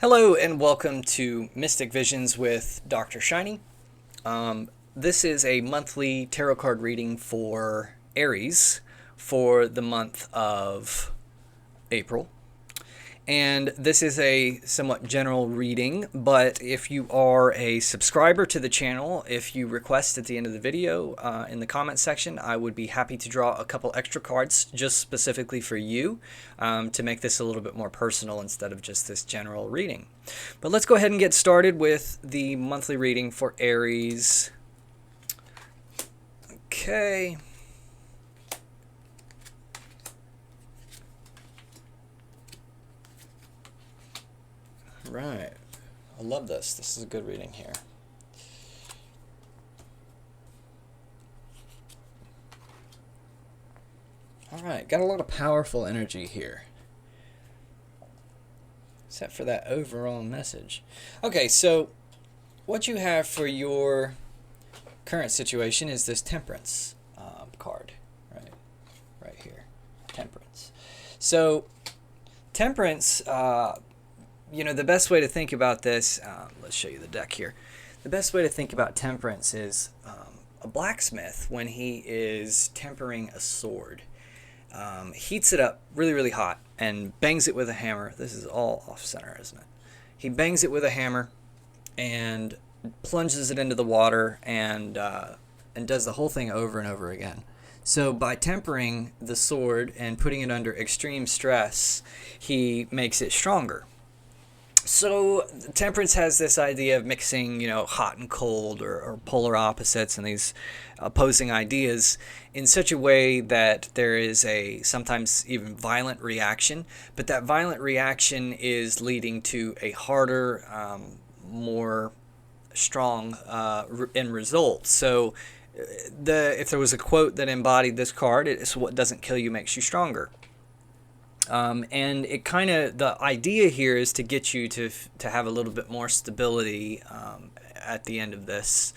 Hello and welcome to Mystic Visions with DrShiny. This is a monthly tarot card reading for Aries for the month of April. And this is a somewhat general reading, but if you are a subscriber to the channel, if you request at the end of the video in the comment section, I would be happy to draw a couple extra cards just specifically for you to make this a little bit more personal instead of just this general reading. But let's go ahead and get started with the monthly reading for Aries. Okay. Right. I love this. This is a good reading here. All right. Got a lot of powerful energy here. Except for that overall message. Okay, so what you have for your current situation is this Temperance card. Right here. Temperance. So, Temperance... the best way to think about this, let's show you the deck here. The best way to think about Temperance is a blacksmith when he is tempering a sword. Heats it up really, really hot and bangs it with a hammer. This is all off center, isn't it? He bangs it with a hammer and plunges it into the water and does the whole thing over and over again. So by tempering the sword and putting it under extreme stress, he makes it stronger. So Temperance has this idea of mixing, hot and cold or polar opposites and these opposing ideas in such a way that there is a sometimes even violent reaction, but that violent reaction is leading to a harder, more strong end result. So if there was a quote that embodied this card, it's what doesn't kill you makes you stronger. And it the idea here is to get you to have a little bit more stability at the end of this,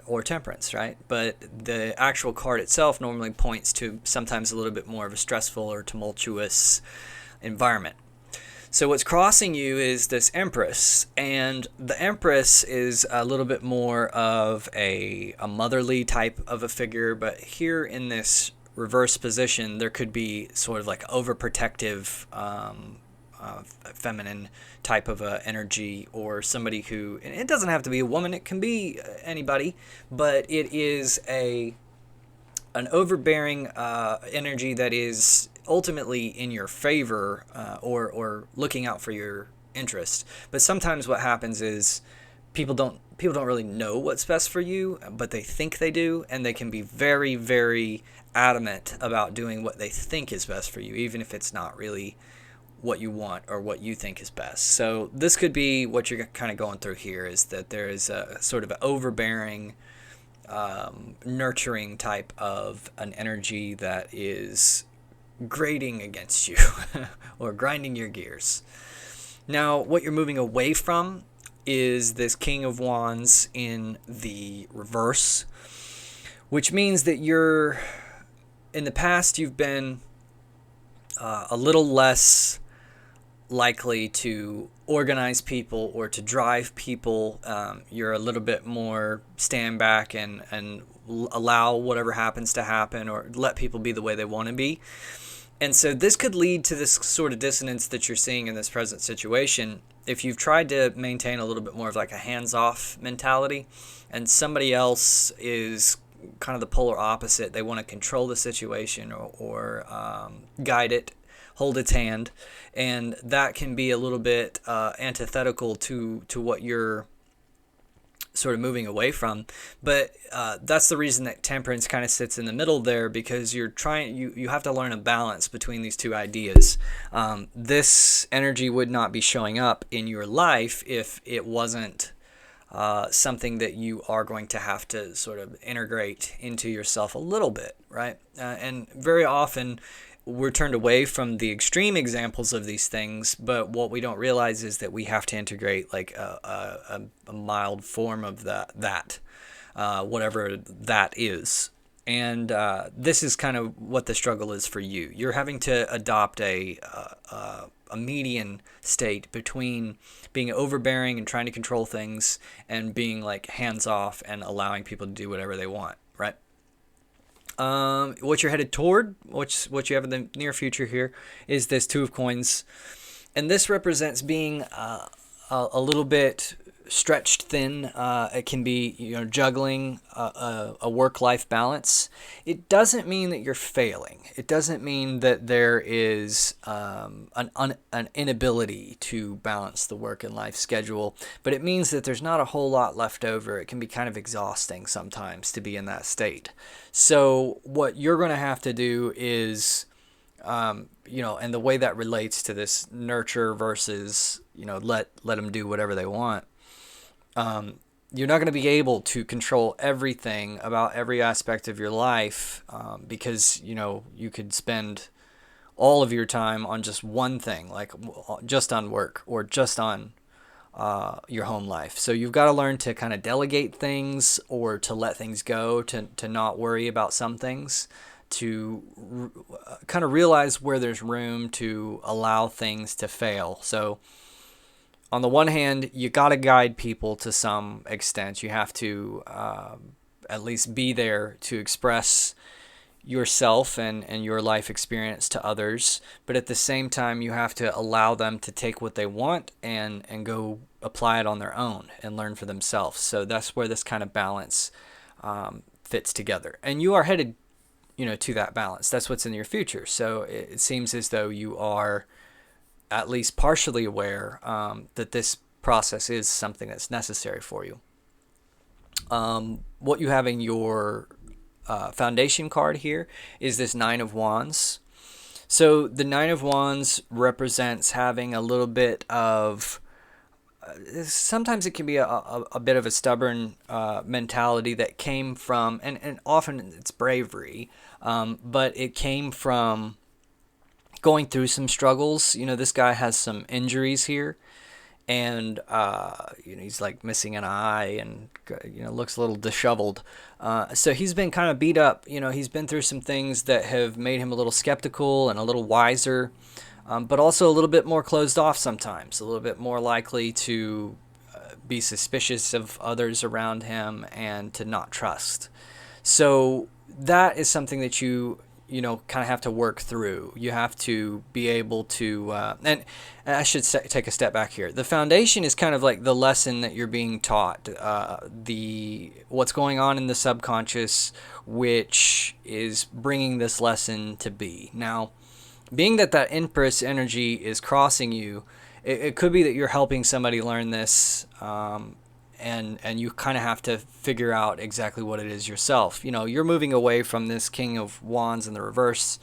or temperance, right? But the actual card itself normally points to sometimes a little bit more of a stressful or tumultuous environment. So what's crossing you is this Empress, and the Empress is a little bit more of a motherly type of a figure, but here in this reverse position, there could be sort of like overprotective feminine type of energy, or somebody who, and it doesn't have to be a woman, it can be anybody, but it is an overbearing energy that is ultimately in your favor, or looking out for your interest. But sometimes what happens is people don't really know what's best for you, but they think they do, and they can be very, very adamant about doing what they think is best for you, even if it's not really what you want or what you think is best. So this could be what you're kind of going through here, is that there is a sort of overbearing, nurturing type of an energy that is grating against you or grinding your gears. Now, what you're moving away from is this King of Wands in the reverse, which means that in the past, you've been a little less likely to organize people or to drive people. You're a little bit more stand back and allow whatever happens to happen, or let people be the way they want to be. And so this could lead to this sort of dissonance that you're seeing in this present situation if you've tried to maintain a little bit more of like a hands-off mentality, and somebody else is kind of the polar opposite. They want to control the situation or guide it, hold its hand, and that can be a little bit antithetical to what you're sort of moving away from. But that's the reason that Temperance kind of sits in the middle there, because you have to learn a balance between these two ideas. This energy would not be showing up in your life if it wasn't something that you are going to have to sort of integrate into yourself a little bit, right? And very often we're turned away from the extreme examples of these things, but what we don't realize is that we have to integrate like a mild form of that whatever that is. And this is kind of what the struggle is for you. You're having to adopt a a median state between being overbearing and trying to control things and being like hands off and allowing people to do whatever they want, right? What you're headed toward, what you have in the near future here, is this Two of Coins, and this represents being a little bit stretched thin. It can be, juggling a work-life balance. It doesn't mean that you're failing. It doesn't mean that there is an inability to balance the work and life schedule, but it means that there's not a whole lot left over. It can be kind of exhausting sometimes to be in that state. So what you're going to have to do is, and the way that relates to this nurture versus, let them do whatever they want. You're not going to be able to control everything about every aspect of your life, because, you could spend all of your time on just one thing, like just on work or just on your home life. So you've got to learn to kind of delegate things or to let things go, to not worry about some things, to kind of realize where there's room to allow things to fail. So on the one hand, you got to guide people to some extent. You have to at least be there to express yourself and your life experience to others. But at the same time, you have to allow them to take what they want and go apply it on their own and learn for themselves. So that's where this kind of balance fits together. And you are headed, to that balance. That's what's in your future. So it seems as though you are at least partially aware that this process is something that's necessary for you. What you have in your foundation card here is this Nine of Wands. So the Nine of Wands represents having a little bit of, sometimes it can be a bit of a stubborn mentality that came from, and often it's bravery, but it came from going through some struggles. This guy has some injuries here, and he's like missing an eye and looks a little disheveled. So he's been kind of beat up. He's been through some things that have made him a little skeptical and a little wiser, but also a little bit more closed off sometimes, a little bit more likely to be suspicious of others around him and to not trust. So that is something that you kind of have to work through. You have to be able to, and I should take a step back here. The foundation is kind of like the lesson that you're being taught, what's going on in the subconscious, which is bringing this lesson to be. Now, being that Empress energy is crossing you, it could be that you're helping somebody learn this, and you kind of have to figure out exactly what it is yourself. You're moving away from this King of Wands in the reverse,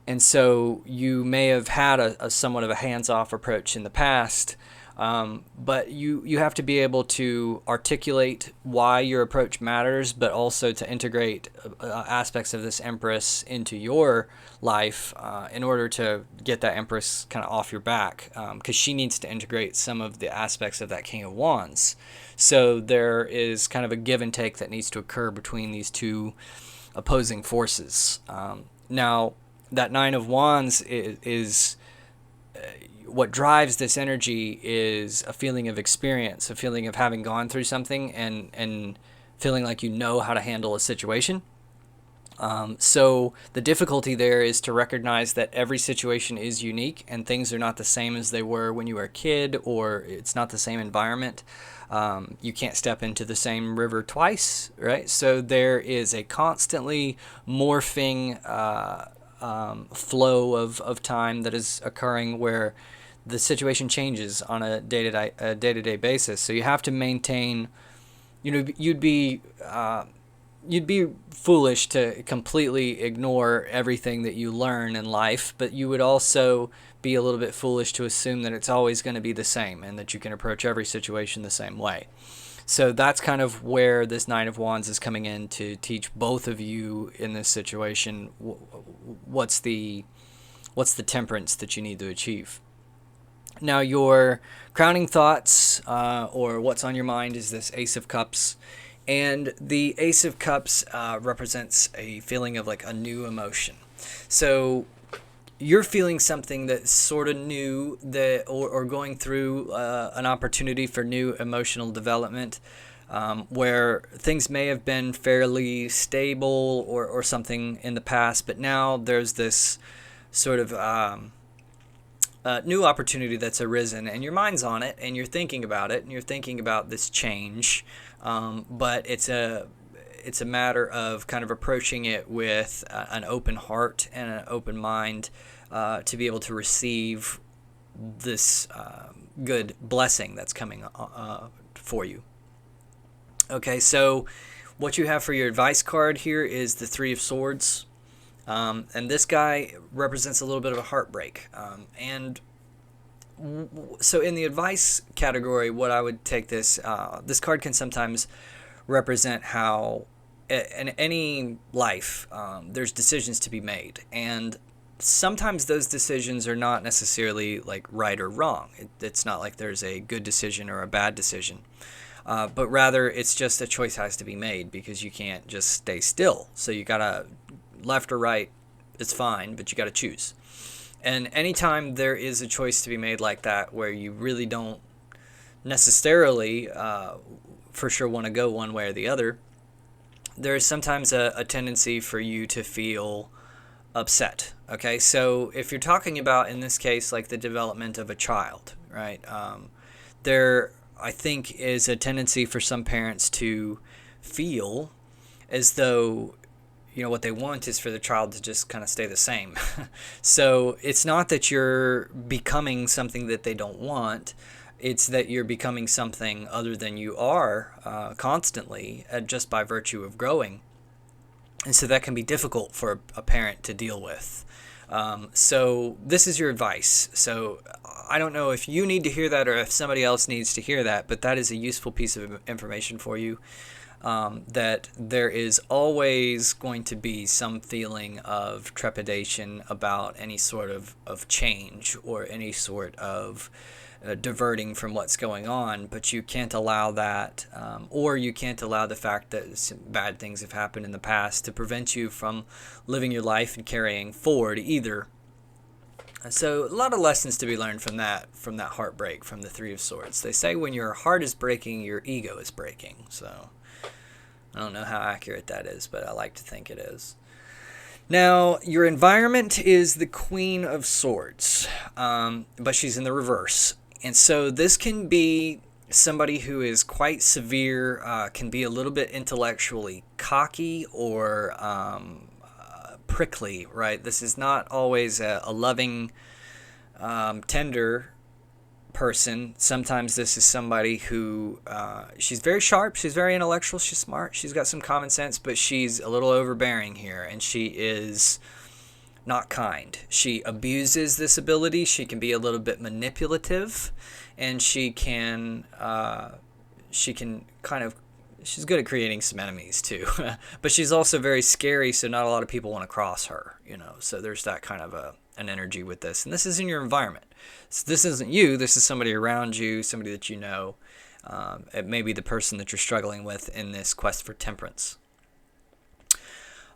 and so you may have had a somewhat of a hands-off approach in the past, but you have to be able to articulate why your approach matters, but also to integrate aspects of this Empress into your life in order to get that Empress kind of off your back, because she needs to integrate some of the aspects of that King of Wands. So there is kind of a give and take that needs to occur between these two opposing forces. Now, that Nine of Wands is what drives this energy is a feeling of experience, a feeling of having gone through something and feeling like you know how to handle a situation. So the difficulty there is to recognize that every situation is unique and things are not the same as they were when you were a kid, or it's not the same environment. You can't step into the same river twice, right? So there is a constantly morphing flow of time that is occurring where the situation changes on a day-to-day basis. So you have to maintain, you'd be foolish to completely ignore everything that you learn in life, but you would also be a little bit foolish to assume that it's always going to be the same and that you can approach every situation the same way. So that's kind of where this Nine of Wands is coming in to teach both of you in this situation what's the temperance that you need to achieve. Now, your crowning thoughts or what's on your mind is this Ace of Cups. And the Ace of Cups represents a feeling of like a new emotion. So you're feeling something that's sort of new, that or going through an opportunity for new emotional development, where things may have been fairly stable or something in the past, but now there's this sort of new opportunity that's arisen, and your mind's on it, and you're thinking about it, and you're thinking about this change, but it's a matter of kind of approaching it with an open heart and an open mind, to be able to receive this good blessing that's coming for you. Okay, so what you have for your advice card here is the Three of Swords. And this guy represents a little bit of a heartbreak. So in the advice category, what I would take this card can sometimes represent how in any life there's decisions to be made, and sometimes those decisions are not necessarily like right or wrong. It's not like there's a good decision or a bad decision, but rather it's just a choice has to be made, because you can't just stay still. So you gotta, left or right, it's fine, but you gotta choose. And anytime there is a choice to be made like that, where you really don't necessarily for sure want to go one way or the other, there is sometimes a tendency for you to feel upset. Okay, so if you're talking about, in this case, like the development of a child, right? There, I think, is a tendency for some parents to feel as though, you know, what they want is for the child to just kind of stay the same. So it's not that you're becoming something that they don't want. It's that you're becoming something other than you are constantly, just by virtue of growing. And so that can be difficult for a parent to deal with. So this is your advice. So I don't know if you need to hear that or if somebody else needs to hear that, but that is a useful piece of information for you. That there is always going to be some feeling of trepidation about any sort of change or any sort of diverting from what's going on, but you can't allow that, or you can't allow the fact that some bad things have happened in the past to prevent you from living your life and carrying forward either. So a lot of lessons to be learned from that heartbreak, from the Three of Swords. They say when your heart is breaking, your ego is breaking. So I don't know how accurate that is, but I like to think it is. Now, your environment is the Queen of Swords, but she's in the reverse. And so this can be somebody who is quite severe, can be a little bit intellectually cocky or prickly, right? This is not always a loving, tender person. Sometimes this is somebody who she's very sharp, she's very intellectual, she's smart, she's got some common sense, but she's a little overbearing here, and she is not kind. She abuses this ability. She can be a little bit manipulative, and she can kind of, she's good at creating some enemies too. But she's also very scary, so not a lot of people want to cross her, you know. So there's that kind of an energy with this. And this is in your environment. So this isn't you, this is somebody around you, somebody that you know. It may be the person that you're struggling with in this quest for temperance.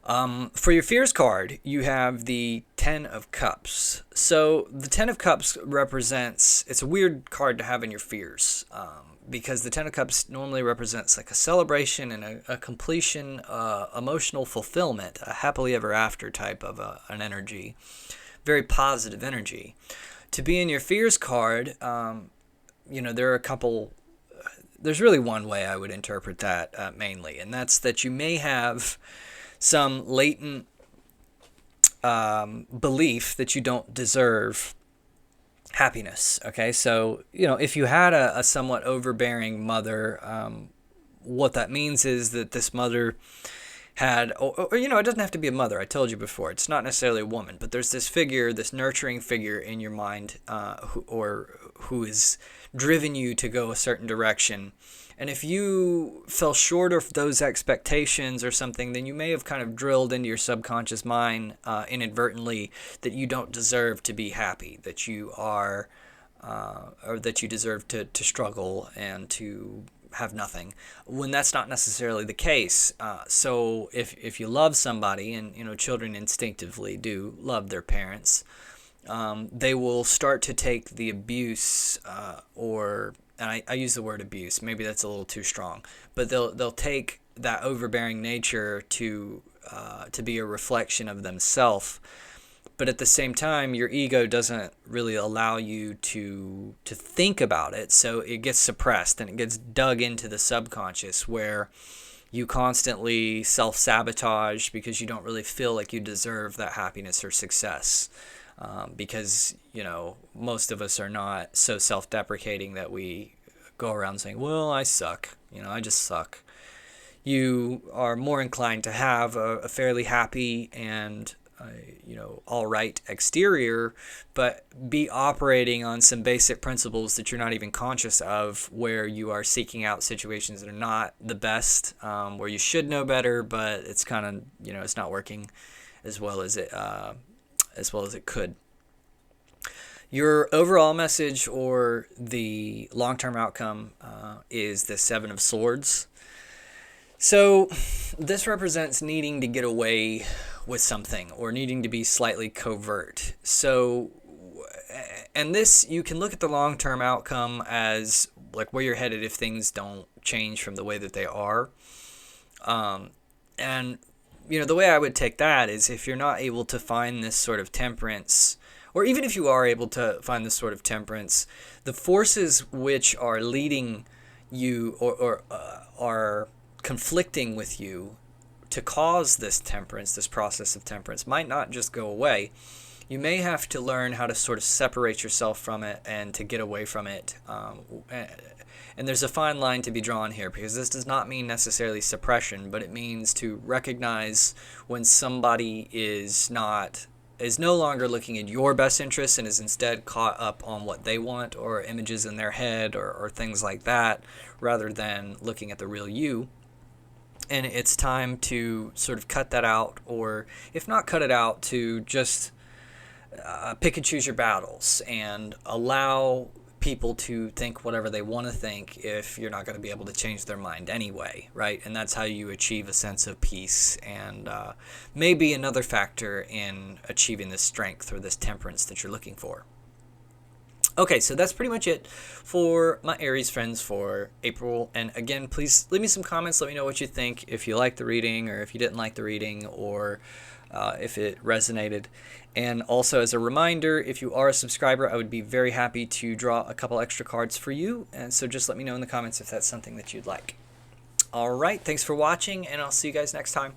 For your fears card, you have the Ten of Cups. So the Ten of Cups represents, it's a weird card to have in your fears, because the Ten of Cups normally represents like a celebration and a completion, emotional fulfillment, a happily ever after type of an energy, very positive energy. To be in your fears card, you know, there are a couple, there's really one way I would interpret that mainly, and that's that you may have some latent belief that you don't deserve happiness. Okay, so, you know, if you had a somewhat overbearing mother, what that means is that this mother had, or, you know, it doesn't have to be a mother. I told you before, it's not necessarily a woman, but there's this figure, this nurturing figure in your mind, who has driven you to go a certain direction. And if you fell short of those expectations or something, then you may have kind of drilled into your subconscious mind inadvertently that you don't deserve to be happy, that you are, or that you deserve to struggle and to have nothing, when that's not necessarily the case. So if you love somebody, and, you know, children instinctively do love their parents, they will start to take the abuse, and I use the word abuse. Maybe that's a little too strong, but they'll take that overbearing nature to be a reflection of themselves. But at the same time, your ego doesn't really allow you to think about it, so it gets suppressed and it gets dug into the subconscious, where you constantly self-sabotage because you don't really feel like you deserve that happiness or success. Because, most of us are not so self-deprecating that we go around saying, well, I suck. I just suck. You are more inclined to have a fairly happy and all right exterior, but be operating on some basic principles that you're not even conscious of, where you are seeking out situations that are not the best, where you should know better, but it's kind of, it's not working as well as it could. Your overall message, or the long-term outcome, is the Seven of Swords. So this represents needing to get away with something, or needing to be slightly covert. So, and this, you can look at the long-term outcome as like where you're headed if things don't change from the way that they are. And the way I would take that is, if you're not able to find this sort of temperance, or even if you are able to find this sort of temperance, the forces which are leading you, or are conflicting with you to cause this temperance, this process of temperance, might not just go away. You may have to learn how to sort of separate yourself from it and to get away from it. And there's a fine line to be drawn here, because this does not mean necessarily suppression, but it means to recognize when somebody is no longer looking at your best interests and is instead caught up on what they want, or images in their head, or things like that, rather than looking at the real you. And it's time to sort of cut that out, or if not cut it out, to just pick and choose your battles and allow people to think whatever they want to think, if you're not going to be able to change their mind anyway, right? And that's how you achieve a sense of peace, and maybe another factor in achieving this strength or this temperance that you're looking for. Okay, so that's pretty much it for my Aries friends for April. And again, please leave me some comments. Let me know what you think, if you liked the reading, or if you didn't like the reading, or if it resonated. And also, as a reminder, if you are a subscriber, I would be very happy to draw a couple extra cards for you. And so just let me know in the comments if that's something that you'd like. All right, thanks for watching, and I'll see you guys next time.